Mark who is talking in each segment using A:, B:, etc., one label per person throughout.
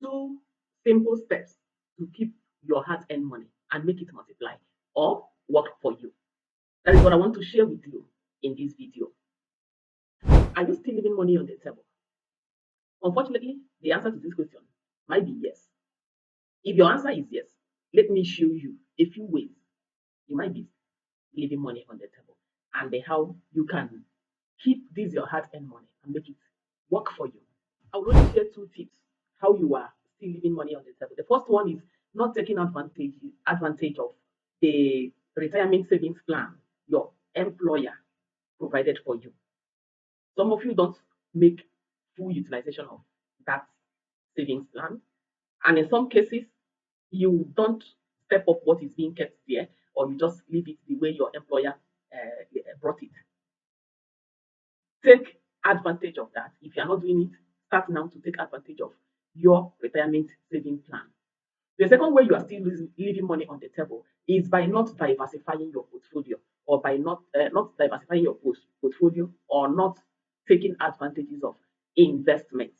A: Two simple steps to keep your hard-earned money and make it multiply or work for you. That is what I want to share with you in this video. Are you still leaving money on the table? Unfortunately, the answer to this question might be yes. If your answer is yes, let me show you a few ways you might be leaving money on the table and how you can keep this your hard-earned money and make it work for you. I will only share two tips how you are still leaving money on the table. The first one is not taking advantage of the retirement savings plan your employer provided for you. Some of you don't make full utilization of that savings plan, and in some cases, you don't step up what is being kept there, or you just leave it the way your employer brought it. Take advantage of that. If you are not doing it, start now to take advantage of your retirement saving plan. The second way you are still leaving money on the table is by not diversifying your portfolio, or by not diversifying your portfolio, or not taking advantages of investment.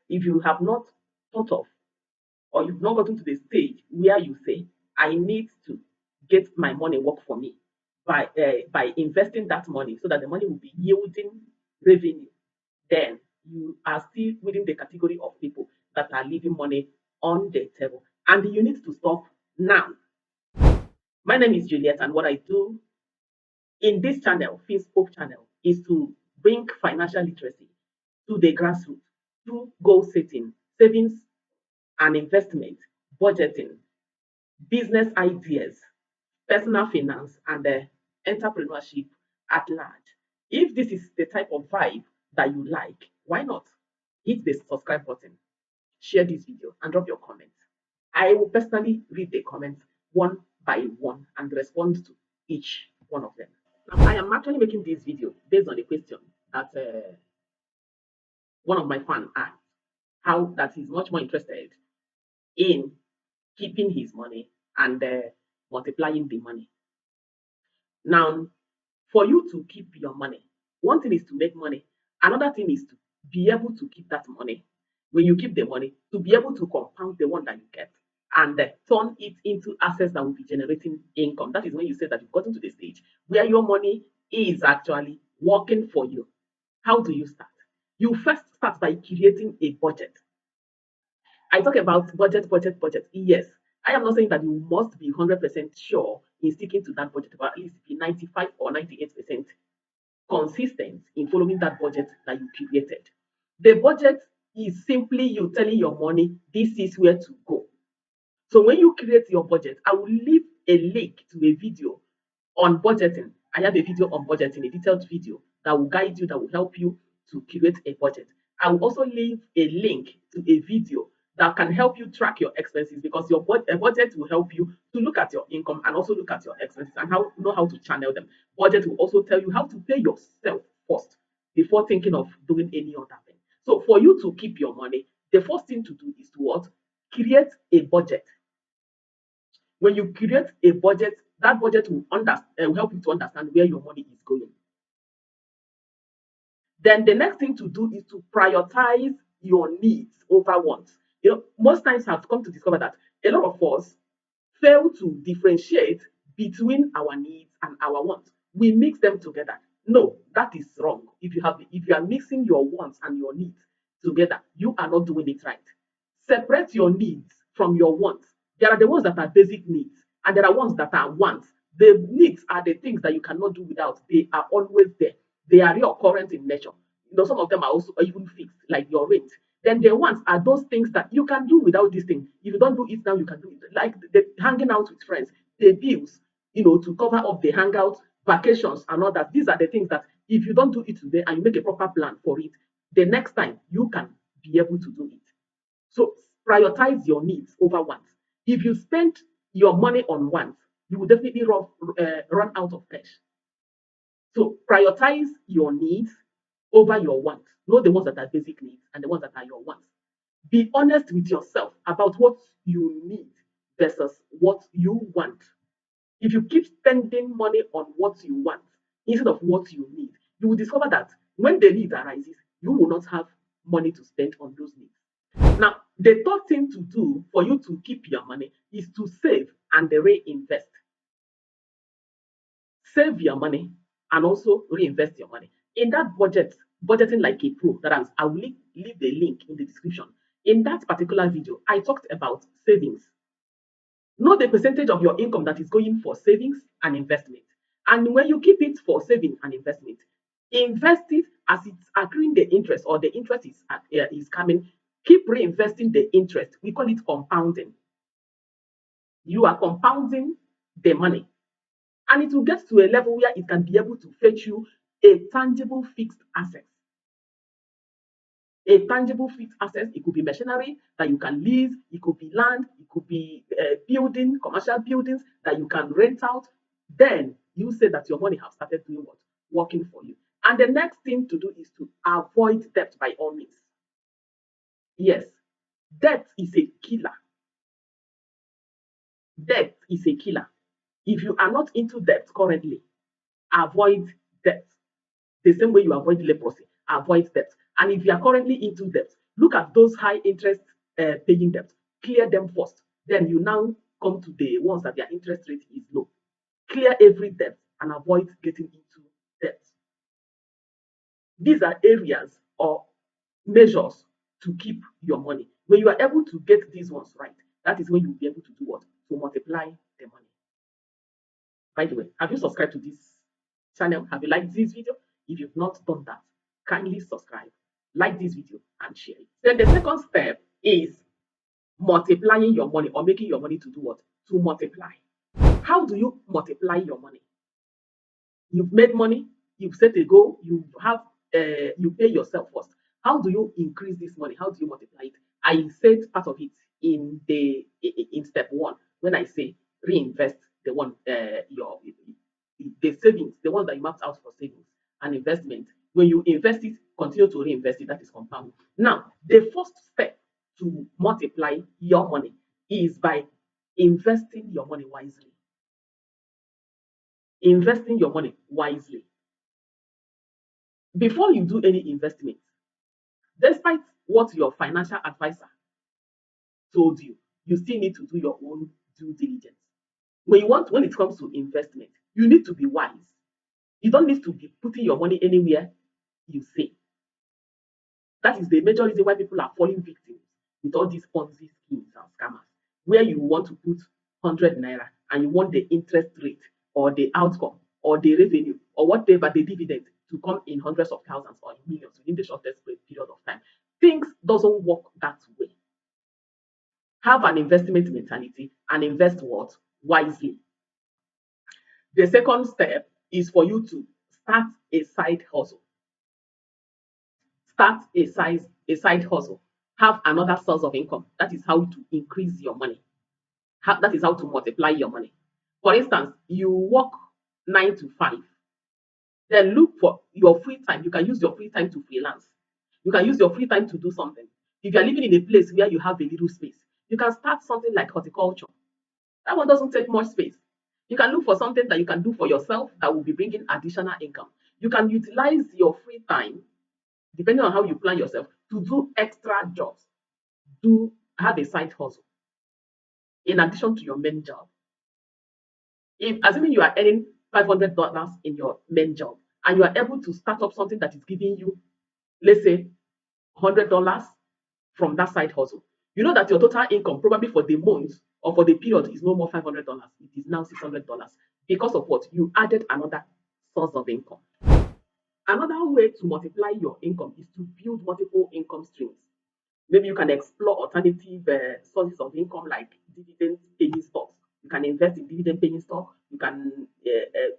A: If you have not thought of, or you've not gotten to the stage where you say, I need to get my money work for me by investing that money so that the money will be yielding revenue, then you are still within the category of people that are leaving money on the table. And you need to stop now. My name is Juliet, and what I do in this channel, Finspoke channel, is to bring financial literacy to the grassroots through goal setting, savings and investment, budgeting, business ideas, personal finance, and entrepreneurship at large. If this is the type of vibe that you like, why not hit the subscribe button, share this video, and drop your comments. I will personally read the comments one by one and respond to each one of them. Now, I am actually making this video based on a question that one of my fans asked, how that he's much more interested in keeping his money and multiplying the money. Now, for you to keep your money, one thing is to make money, another thing is to be able to keep that money. When you keep the money, to be able to compound the one that you get and turn it into assets that will be generating income. That is when you say that you've gotten to the stage where your money is actually working for you. How do you start? You first start by creating a budget. I talk about budget. Yes, I am not saying that you must be 100% sure in sticking to that budget, but at least be 95 or 98% consistent in following that budget that you created. The budget is simply you telling your money, this is where to go. So when you create your budget, I will leave a link to a video on budgeting. I have a video on budgeting, a detailed video that will guide you, that will help you to create a budget. I will also leave a link to a video that can help you track your expenses, because your budget will help you to look at your income and also look at your expenses and know how to channel them. Budget will also tell you how to pay yourself first before thinking of doing any other thing. So for you to keep your money, the first thing to do is to what? Create a budget. When you create a budget, that budget will help you to understand where your money is going. Then the next thing to do is to prioritize your needs over wants. Most times I've come to discover that a lot of us fail to differentiate between our needs and our wants. We mix them together. No, that is wrong. If you are mixing your wants and your needs together, you are not doing it right. Separate your needs from your wants. There are the ones that are basic needs, and there are ones that are wants. The needs are the things that you cannot do without. They are always there. They are reoccurrent in nature. Some of them are also even fixed, like your rent. Then the ones are those things that you can do without this thing. If you don't do it now, you can do it. Like the hanging out with friends, the bills, to cover up the hangouts, vacations, and all that. These are the things that if you don't do it today and you make a proper plan for it, the next time you can be able to do it. So prioritize your needs over wants. If you spend your money on wants, you will definitely run out of cash. So prioritize your needs over your wants. Know the ones that are basic needs and the ones that are your wants. Be honest with yourself about what you need versus what you want. If you keep spending money on what you want instead of what you need, you will discover that when the need arises, you will not have money to spend on those needs. Now, the third thing to do for you to keep your money is to save and reinvest. Save your money and also reinvest your money. In that budgeting like a pro, that I will leave the link in the description. In that particular video, I talked about savings. Know the percentage of your income that is going for savings and investment. And when you keep it for saving and investment, invest it as it's accruing the interest, or the interest is coming. Keep reinvesting the interest. We call it compounding. You are compounding the money, and it will get to a level where it can be able to fetch you a tangible fixed asset. A tangible fixed asset, it could be machinery that you can lease, it could be land, it could be commercial buildings that you can rent out. Then you say that your money has started doing what? Working for you. And the next thing to do is to avoid debt by all means. Yes, debt is a killer. Debt is a killer. If you are not into debt currently, avoid debt. The same way you avoid leprosy, avoid debt. And if you are currently into debt, look at those high interest paying debts, clear them first. Then you now come to the ones that their interest rate is low. Clear every debt and avoid getting into debt. These are areas or measures to keep your money. When you are able to get these ones right, that is when you'll be able to do what? To multiply the money. By the way, have you subscribed to this channel? Have you liked this video? If you've not done that, kindly subscribe, like this video, and share it. Then the second step is multiplying your money, or making your money to do what? To multiply. How do you multiply your money? You've made money, you've set a goal, you pay yourself first. How do you increase this money? How do you multiply it? I said part of it in step one, when I say reinvest the one the savings, the ones that you mapped out for savings and investment. When you invest it, continue to reinvest it. That is compounding. Now, the first step to multiply your money is by investing your money wisely. Investing your money wisely. Before you do any investment, despite what your financial advisor told you, you still need to do your own due diligence. When it comes to investment, you need to be wise. You don't need to be putting your money anywhere you say. That is the major reason why people are falling victims with all these Ponzi schemes and scammers, where you want to put 100 naira and you want the interest rate or the outcome or the revenue or whatever, the dividend, to come in hundreds of thousands or in millions within the shortest period of time. Things doesn't work that way. Have an investment mentality and invest what? Wisely. The second step is for you to start a side hustle. Start a side hustle. Have another source of income. That is how to increase your money. That is how to multiply your money. For instance, you work 9 to 5. Then look for your free time. You can use your free time to freelance. You can use your free time to do something. If you are living in a place where you have a little space, you can start something like horticulture. That one doesn't take much space. You can look for something that you can do for yourself that will be bringing additional income. You can utilize your free time, depending on how you plan yourself, to do extra jobs. Have a side hustle in addition to your main job. If assuming you are earning $500 in your main job and you are able to start up something that is giving you, let's say, $100 from that side hustle, you know that your total income probably for the month or for the period is no more $500. It is now $600 because of what? You added another source of income. Another way to multiply your income is to build multiple income streams. Maybe you can explore alternative sources of income like dividend paying stocks. You can invest in dividend paying stock. You can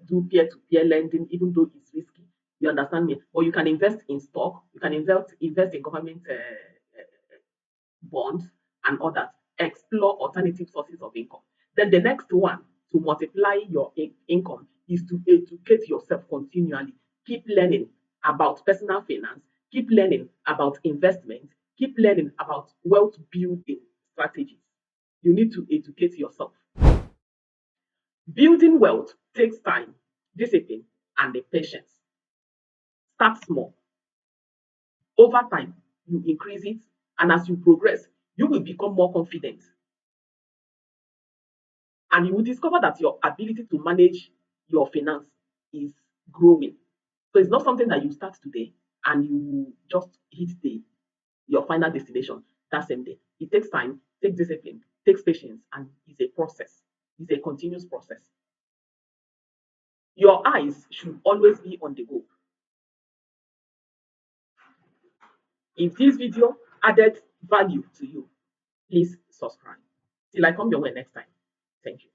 A: do peer-to-peer lending, even though it's risky. You understand me? Or you can invest in stock. You can invest in government bonds and others. Explore alternative sources of income. Then the next one to multiply your income is to educate yourself continually. Keep learning about personal finance. Keep learning about investment. Keep learning about wealth building strategies. You need to educate yourself. Building wealth takes time, discipline, and the patience. Start small. Over time, you increase it And as you progress, you will become more confident, and you will discover that your ability to manage your finance is growing. So it's not something that you start today and you just hit the your final destination that same day. It takes time, takes discipline, takes patience, and it's a process. It's a continuous process. Your eyes should always be on the goal. If this video added value to you, please subscribe. Till I come your way next time. Thank you.